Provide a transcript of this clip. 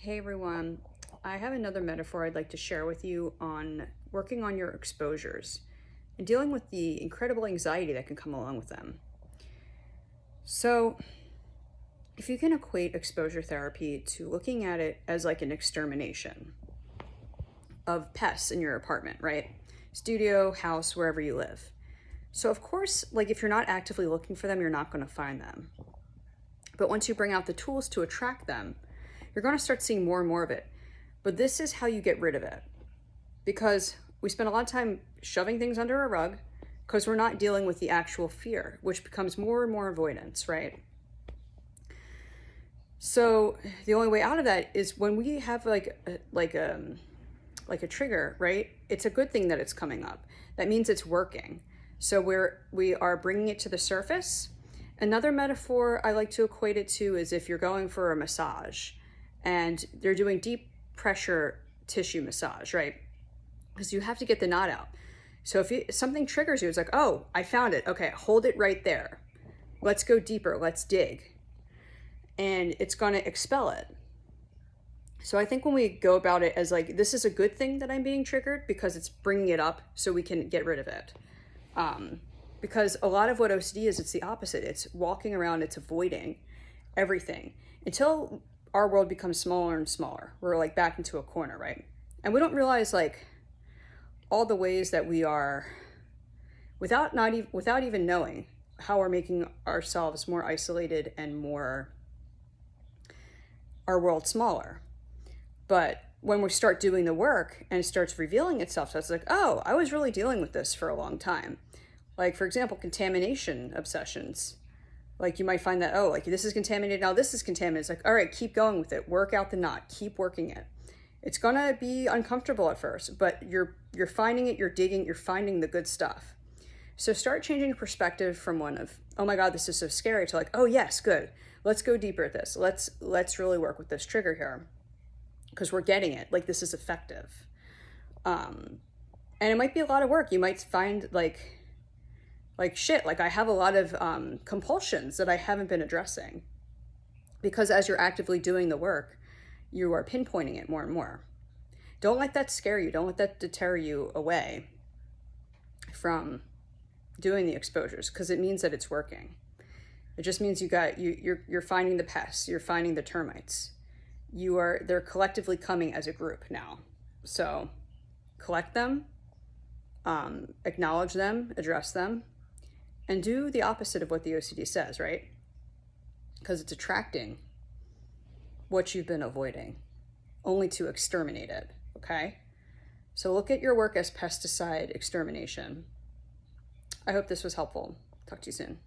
Hey everyone, I have another metaphor I'd like to share with you on working on your exposures and dealing with the incredible anxiety that can come along with them. So, if you can equate exposure therapy to looking at it as like an extermination of pests in your apartment, right? Studio, house, wherever you live. So, of course, like if you're not actively looking for them, you're not going to find them. But once you bring out the tools to attract them, you're going to start seeing more and more of it. But this is how you get rid of it. Because we spend a lot of time shoving things under a rug because we're not dealing with the actual fear, which becomes more and more avoidance, right? So the only way out of that is when we have like a trigger, right? It's a good thing that it's coming up. That means it's working. So we are bringing it to the surface. Another metaphor I like to equate it to is if you're going for a massage and they're doing deep pressure tissue massage, right? Because you have to get the knot out. So if something triggers you, it's like, oh, I found it. Okay, hold it right there. Let's go deeper. Let's dig. And it's going to expel it. So I think when we go about it as like, this is a good thing that I'm being triggered because it's bringing it up so we can get rid of it. Because a lot of what OCD is, it's the opposite. It's walking around, it's avoiding everything until our world becomes smaller and smaller. We're like back into a corner, right? And we don't realize like all the ways that we are, without even knowing how we're making ourselves more isolated and more, our world smaller. But when we start doing the work and it starts revealing itself, so it's like, oh, I was really dealing with this for a long time. Like, for example, contamination obsessions. Like you might find that, oh, like this is contaminated, now this is contaminated. It's like, all right, keep going with it. Work out the knot, keep working it. It's gonna be uncomfortable at first, but you're finding it, you're digging, you're finding the good stuff. So start changing perspective from one of, oh my God, this is so scary, to like, oh yes, good. Let's go deeper at this. Let's really work with this trigger here because we're getting it. Like this is effective. And it might be a lot of work. You might find like shit, like I have a lot of compulsions that I haven't been addressing because as you're actively doing the work, you are pinpointing it more and more. Don't let that scare you. Don't let that deter you away from doing the exposures because it means that it's working. It just means you're finding the pests, you're finding the termites. They're collectively coming as a group now. So collect them, acknowledge them, address them, and do the opposite of what the OCD says, right? Because it's attracting what you've been avoiding, only to exterminate it, okay? So look at your work as pesticide extermination. I hope this was helpful. Talk to you soon.